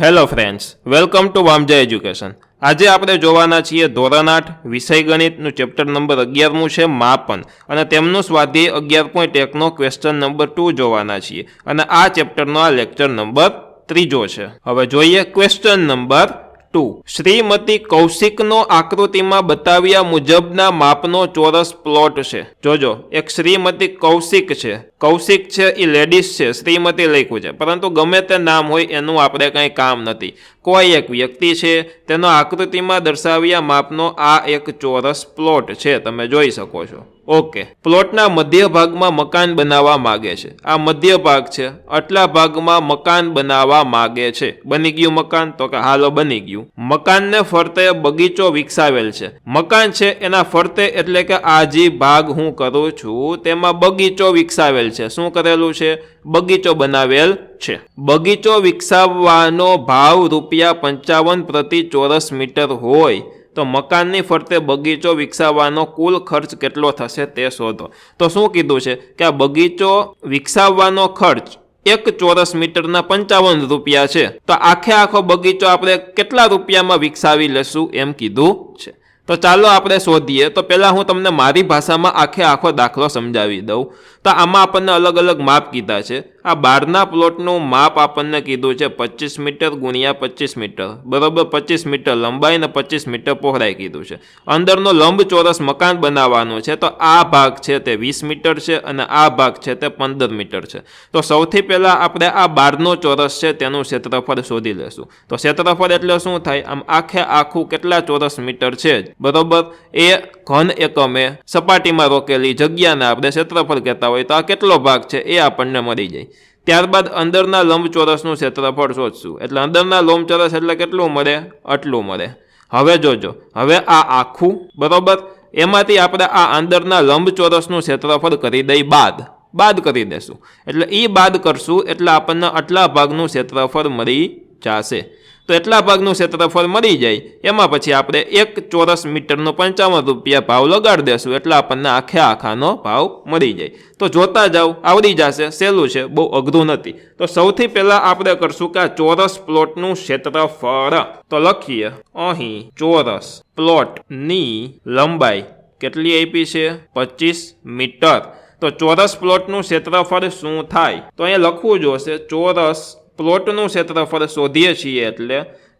Hello friends, welcome to Vamja education. આજે આપણે જોવાના છીએ ધોરણ 8 વિષય ગણિતનું ચેપ્ટર નંબર 11મું છે માપન, અને તેમનું સ્વાધ્યાય 11.1નો ક્વેશ્ચન નંબર 2 જોવાના છીએ. અને આ ચેપ્ટરનો આ લેક્ચર નંબર 3 છે. હવે જોઈએ ક્વેશ્ચન નંબર 2. શ્રીમતી કૌશિકનો આકૃતિમાં બતાવ્યા મુજબના માપનો ચોરસ પ્લોટ છે. જોજો, એક શ્રીમતી કૌશિક છે. કૌશિક છે એ લેડીઝ છે, શ્રીમતી લખ્યું છે, પરંતુ ગમે તે નામ હોય એનું આપણે કંઈ કામ નથી. કોઈ એક વ્યક્તિ છે, તેનો આકૃતિમાં દર્શાવ્યા માપનો આ એક ચોરસ પ્લોટ છે, તમે જોઈ શકો છો. ઓકે, પ્લોટના મધ્ય ભાગમાં મકાન બનાવવા માગે છે. આ મધ્ય ભાગ છે, આટલા ભાગમાં મકાન બનાવવા માગે છે. બની ગયું મકાન? તો કે હાલો બની ગયું. મકાનને ફરતે બગીચો વિકસાવેલ છે. મકાન છે એના ફરતે એટલે કે આ જે ભાગ હું કરું છું તેમાં બગીચો વિકસાવેલ છે. શું કરેલું છે? બગીચો બનાવેલ છે. બગીચો વિકસાવવાનો ભાવ ₹55 પ્રતિ ચોરસ મીટર હોય તો મકાનની ફરતે બગીચો વિકસાવવાનો કુલ ખર્ચ કેટલો થશે તે શોધો. તો શું કીધું છે કે આ બગીચો વિકસાવવાનો ખર્ચ 1 ચોરસ મીટરના ₹55 છે. તો આખો બગીચો આપણે કેટલા રૂપિયામાં વિકસાવી લેશું એમ કીધું છે. તો ચાલો આપણે શોધીએ. તો પહેલાં હું તમને મારી ભાષામાં આખો દાખલો સમજાવી દઉં. તો આમાં આપણને અલગ અલગ માપ કીધા છે. આ બહારના પ્લોટનું માપ આપણને કીધું છે 25 મીટર ગુણ્યા 25 મીટર, બરાબર. 25 મીટર લંબાઈ અને 25 મીટર પહોળાઈ કીધું છે. અંદરનો લંબચોરસ મકાન બનાવવાનું છે. તો આ ભાગ છે તે 20 મીટર છે અને આ ભાગ છે તે 15 મીટર છે. તો સૌથી પહેલાં આપણે આ બહારનો ચોરસ છે તેનું ક્ષેત્રફળ શોધી લેશું. તો ક્ષેત્રફળ એટલે શું થાય? આમ આખું કેટલા ચોરસ મીટર છે, બરોબર, એ ઘન એકમે સપાટીમાં રોકેલી જગ્યાને આપણે ક્ષેત્રફળ કહેતા હોય. તો આ કેટલો ભાગ છે એ આપણને મળી જાય. ત્યારબાદ અંદરના લંબચોરસનું ક્ષેત્રફળ શોધશું. એટલે અંદરના લંબચોરસ એટલે કેટલું મળે? આટલું મળે. હવે જોજો, હવે આ આખું, બરોબર, એમાંથી આપણે આ અંદરના લંબચોરસનું ક્ષેત્રફળ કરી દઈ બાદ કરી દેશું. એટલે એ બાદ કરશું એટલે આપણને આટલા ભાગનું ક્ષેત્રફળ મળી જશે. તો એટલા ભાગનું ક્ષેત્રફળ મળી જાય એમાં પછી આપણે 1 ચોરસ મીટરનો ₹55 ભાવ લગાડી દેશું એટલે આપણને આખાનો ભાવ મળી જાય. તો જોતા જાઓ, આવડી જશે. સહેલું છે, બહુ અઘરું નથી. તો સૌથી પહેલાં આપણે કરશું કે આ ચોરસ પ્લોટનું ક્ષેત્રફળ. તો લખીએ અહીં ચોરસ પ્લોટની લંબાઈ કેટલી આપી છે? 25 મીટર. તો ચોરસ પ્લોટનું ક્ષેત્રફળ શું થાય? તો અહીંયા લખવું જોશે ચોરસ પ્લોટનું ક્ષેત્રફળ શોધીએ છીએ એટલે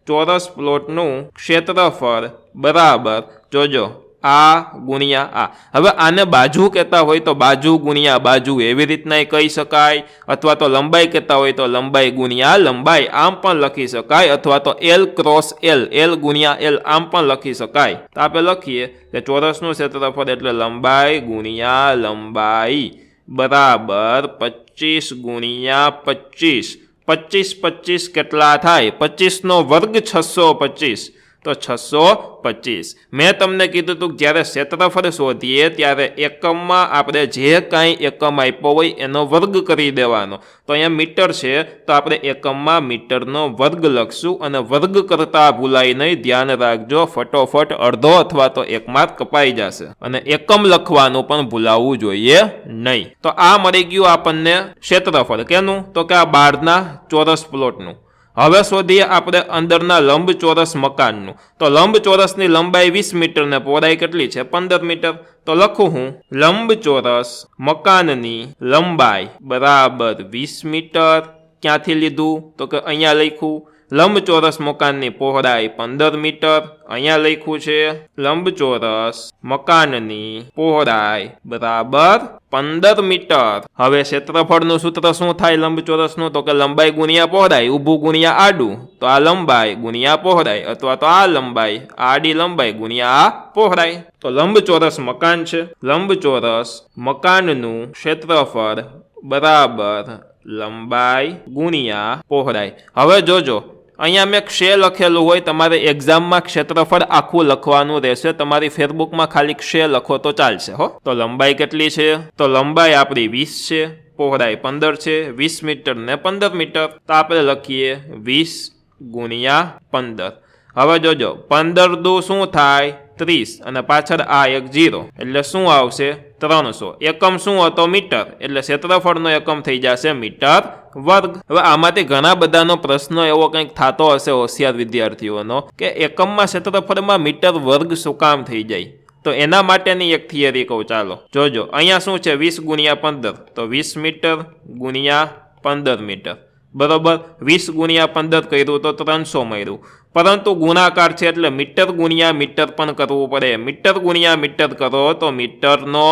ચોરસ પ્લોટનું ક્ષેત્રફળ બરાબર, જોજો, આ ગુણ્યા આ. હવે આને બાજુ કહેતા હોય તો બાજુ ગુણ્યા બાજુ એવી રીતના કહી શકાય, અથવા તો લંબાઈ કહેતા હોય તો લંબાઈ ગુણ્યા લંબાઈ આમ પણ લખી શકાય, અથવા તો L ક્રોસ L ગુણ્યા L આમ પણ લખી શકાય. તો આપણે લખીએ કે ચોરસનું ક્ષેત્રફળ એટલે લંબાઈ ગુણ્યા લંબાઈ બરાબર 25 ગુણ્યા 25. 25 કેટલા થાય? 25નો વર્ગ 625. તો 625. મેં તમને કીધું હતું જ્યારે ક્ષેત્રફળ શોધીએ ત્યારે એકમમાં આપણે જે કાંઈ એકમ આપ્યો હોય એનો વર્ગ કરી દેવાનો. તો અહીંયા મીટર છે તો આપણે એકમમાં મીટરનો વર્ગ લખશું, અને વર્ગ કરતાં ભૂલાઈ નહીં, ધ્યાન રાખજો, ફટોફટ અડધો અથવા તો 1 માર્ક કપાઈ જશે. અને એકમ લખવાનું પણ ભૂલાવવું જોઈએ નહીં. તો આ મળી ગયું આપણને ક્ષેત્રફળ. કેનું? તો કે આ બહારના ચોરસ પ્લોટનું. હવે શોધીએ આપણે અંદરના લંબચોરસ મકાનનું. તો લંબચોરસની લંબાઈ 20 મીટર ને પહોળાઈ કેટલી છે? 15 મીટર. તો લખું હું લંબચોરસ મકાનની લંબાઈ બરાબર 20 મીટર. ક્યાંથી લીધું? તો કે અહીંયા લખ્યું. લંબચોરસ મકાનની પહોળાઈ 15 મીટર. અહીંયા લખ્યું છે લંબચોરસ મકાનની પહોળાઈ બરાબર 15 મીટર. હવે ક્ષેત્રફળનું સૂત્ર શું થાય લંબચોરસનું? તો કે લંબાઈ ગુણ્યા પહોળાઈ, ઊભું ગુણ્યા આડું. તો આ લંબાઈ ગુણ્યા પહોળાઈ, અથવા તો આ લંબાઈ આડી લંબાઈ ગુણ્યા આ પહોળાઈ. તો લંબચોરસ મકાન છે. લંબચોરસ મકાનનું ક્ષેત્રફળ બરાબર લંબાઈ ગુણ્યા પહોળાઈ. હવે જોજો, અહીંયા મેં ક્ષે લખેલું હોય, તમારે એક્ઝામમાં ક્ષેત્રફળ આખું લખવાનું રહેશે. તમારી ફેસબુકમાં ખાલી ક્ષે લખો તો ચાલશે હો. તો લંબાઈ કેટલી છે? તો લંબાઈ આપણી 20 છે, પહોળાઈ 15 છે. 20 મીટર ને 15 મીટર. તો આપણે લખીએ 20 ગુણ્યા 15. હવે જોજો, 15 દુ શું થાય? 30, અને પાછળ આ એક 0 એટલે શું આવશે? 300. એકમ શું હતો? મીટર. એટલે ક્ષેત્રફળનો એકમ થઈ જશે મીટર વર્ગ। હવે આમાંથી ઘણા બધાનો પ્રશ્ન એવો કંઈક થતો હશે હોશિયાર વિદ્યાર્થીઓનો કે એકમમાં ક્ષેત્રફળમાં મીટર વર્ગ શું કામ થઈ જાય? તો એના માટેની એક થિયરી કહું, ચાલો જોજો। અહીંયા શું છે 20 ગુણ્યા 15, તો 20 મીટર ગુણ્યા 15 મીટર બરોબર। 20 ગુણ્યા 15 કર્યું તો 300 મળ્યું, પરંતુ ગુણાકાર છે એટલે મીટર ગુણ્યા મીટર પણ કરવું પડે। મીટર ગુણ્યા મીટર કરો તો મીટરનો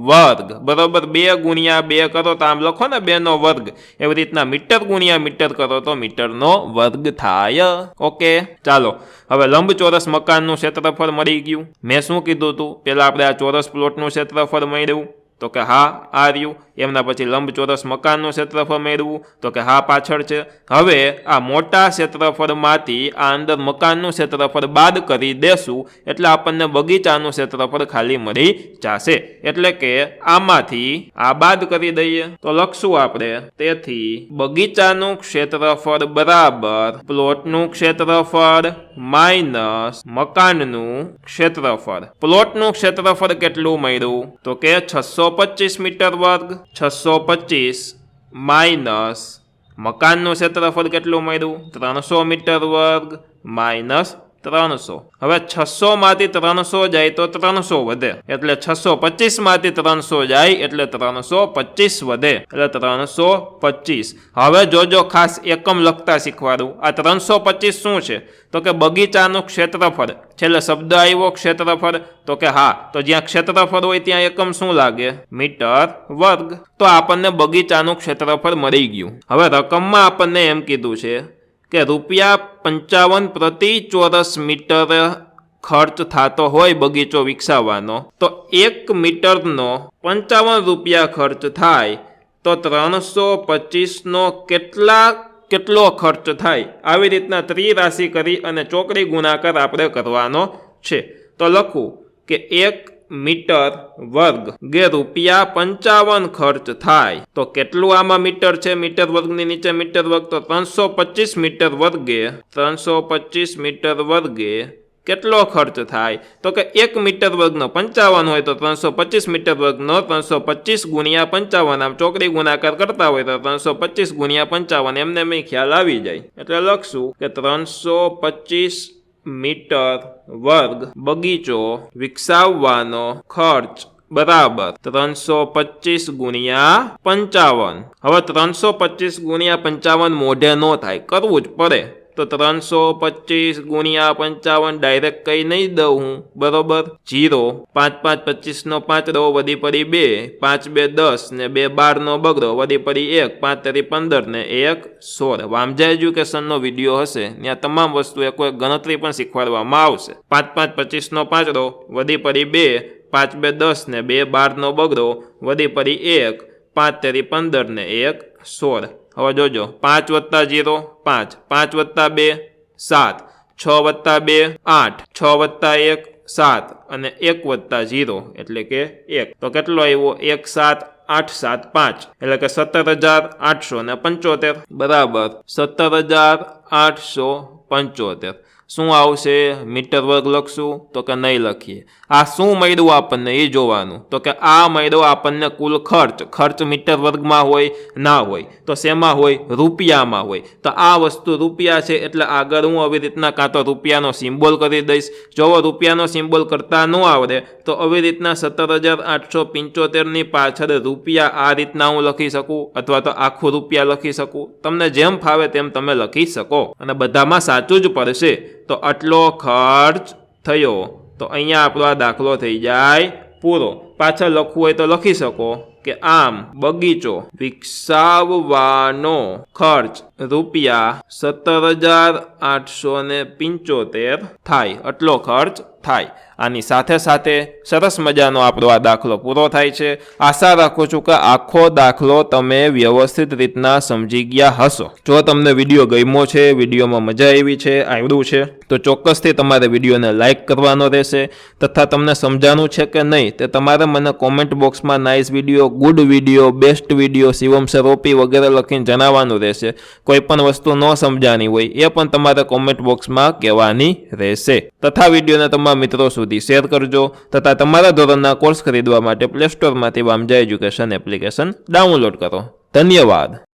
વર્ગ બરોબર। 2 ગુણ્યા 2 કરો તો આમ લખો ને 2 નો વર્ગ, એવી રીતના મીટર ગુણ્યા મીટર કરો તો મીટરનો વર્ગ થાય। ઓકે, ચાલો હવે લંબચોરસ મકાનનું ક્ષેત્રફળ મળી ગયું। મેં શું કીધું હતું? પહેલા આપણે આ ચોરસ પ્લોટનું ક્ષેત્રફળ મળ્યું, તો કે હા આ રહ્યું। એમના પછી લંબચોરસ મકાનનું ક્ષેત્રફળ મેળવવું, તો કે હા પાછળ છે। હવે આ મોટા ક્ષેત્રફળમાંથી આ અંદર મકાનનું ક્ષેત્રફળ બાદ કરી દેશું એટલે આપણને બગીચાનું ક્ષેત્રફળ ખાલી મળી જશે। એટલે કે આમાંથી આ બાદ કરી દઈએ તો લખશું આપણે, તેથી બગીચાનું ક્ષેત્રફળ બરાબર પ્લોટનું ક્ષેત્રફળ માઇનસ મકાનનું ક્ષેત્રફળ। પ્લોટનું ક્ષેત્રફળ કેટલું મળ્યું? તો કે 625 મીટર વર્ગ। 625 માઇનસ મકાનનું ક્ષેત્રફળ કેટલું મળ્યું? 300 મીટર વર્ગ માઇનસ 300। હવે 600 માંથી 300 જાય તો 300 વધે, એટલે 625 માંથી 300 જાય એટલે 325 વધે, એટલે 325। હવે જોજો ખાસ એકમ લખતા શીખવાડું। આ 325 શું છે? તો કે બગીચાનું ક્ષેત્રફળ, છેલ્લે શબ્દ આવ્યો ક્ષેત્રફળ, તો કે હા, તો જ્યાં ક્ષેત્રફળ હોય ત્યાં એકમ શું લાગે? મીટર વર્ગ। તો આપણને બગીચાનું ક્ષેત્રફળ મળી ગયું। હવે રકમમાં આપણને એમ કીધું છે કે ₹55 પ્રતિ ચોરસ મીટર ખર્ચ થતો હોય બગીચો વિકસાવવાનો, તો 1 મીટરનો ₹55 ખર્ચ થાય તો 325નો કેટલો ખર્ચ થાય? આવી રીતના ત્રિરાશિ કરી અને ચોકડી ગુણાકાર આપણે કરવાનો છે। તો લખું કે 1 મીટર વર્ગ ગે ₹55 ખર્ચ થાય તો કેટલું આમાં મીટર છે? મીટર વર્ગની નીચે મીટર વર્ગ, તો 325 મીટર વર્ગે 325 મીટર વર્ગે કેટલો ખર્ચ થાય? તો કે 1 મીટર વર્ગનો 55 હોય તો 325 મીટર વર્ગનો 325 ગુણ્યા 55, આમ ચોકડી ગુણાકાર કરતા હોય તો 325 ગુણ્યા 55, એમને મેં ખ્યાલ આવી જાય। એટલે લખશું કે 325 મીટર વર્ગ બગીચો વિકસાવવાનો ખર્ચ બરાબર 325 ગુણ્યા 55। હવે 325 ગુણ્યા 55 મોઢે ન થાય, કરવું જ પડે। તો 325 ગુણ્યા 55 ડાયરેક્ટ કઈ નહીં દઉં હું, બરોબર। 0, 5 5 25નો 5 દો, વધી પડી 2, 5 2 10 ને 2 12નો બગડો, વધી પડી 1, 5 3 15 ને 1 16। વામજા એજ્યુકેશનનો વિડીયો હશે, ત્યાં તમામ વસ્તુ એક ગણતરી પણ શીખવાડવામાં આવશે। 5 5 25નો 5 દો, વધી પડી 2, 5 2 10 ને 2 12નો બગડો, વધી પડી 1, 5 3 15 ને 1 16। હવે જોજો, 5 વત્તા 0 5, 5 વત્તા 2 7, 6 વત્તા 2 8, 6 વત્તા 1 7 અને 1 વત્તા 0 એટલે કે 1, તો કેટલો આવ્યો? 1 7 8 7 5 એટલે કે 17,875 બરાબર 17,875। શું આવશે? મીટર વર્ગ લખશું? તો કે નહીં લખીએ। આ શું મળ્યું આપણને એ જોવાનું, તો કે આ મળ્યો આપણને કુલ ખર્ચ મીટર વર્ગમાં હોય ના હોય, તો શેમાં હોય? રૂપિયામાં હોય। તો આ વસ્તુ રૂપિયા છે એટલે આગળ હું આવી રીતના કાં તો રૂપિયાનો સિમ્બોલ કરી દઈશ, જો રૂપિયાનો સિમ્બોલ કરતા ન આવડે તો આવી રીતના 17,875ની પાછળ રૂપિયા આ રીતના હું લખી શકું, અથવા તો આખું રૂપિયા લખી શકું, તમને જેમ ફાવે તેમ તમે લખી શકો, અને બધામાં સાચું જ પડશે। તો આટલો ખર્ચ થયો, તો અહીંયા આપણો આ દાખલો થઈ જાય પૂરો। પાછળ લખવું હોય તો લખી શકો કે આમ બગીચો વિકસાવવાનો ખર્ચ ₹17,875 થાય, આટલો ખર્ચ થાય। આની સાથે સાથે સરસ મજાનો આપણો આ દાખલો પૂરો થાય છે। આશા રાખું છું કે આખો દાખલો તમે વ્યવસ્થિત રીતના સમજી ગયા હશો। જો તમને વિડીયો ગમ્યો છે, વિડીયોમાં મજા આવી છે, આવડ્યું છે, તો ચોક્કસથી તમારે વિડીયોને લાઇક કરવાનો રહેશે, તથા તમને સમજાનું છે કે નહીં તે તમારે મને કોમેન્ટ બોક્સમાં nice video, good video, best video, Shivam sir OP વગેરે લખીને જણાવવાનું રહેશે। કોઈ પણ વસ્તુ ન સમજાની હોય એ પણ તમારે કોમેન્ટ બોક્સમાં કહેવાની રહેશે। તથા વિડીયોને તમારા મિત્રો સુધી શેર કરજો, તથા તમારા ધોરણના કોર્સ ખરીદવા માટે પ્લે સ્ટોરમાંથી વામજા એજ્યુકેશન એપ્લિકેશન ડાઉનલોડ કરો। ધન્યવાદ।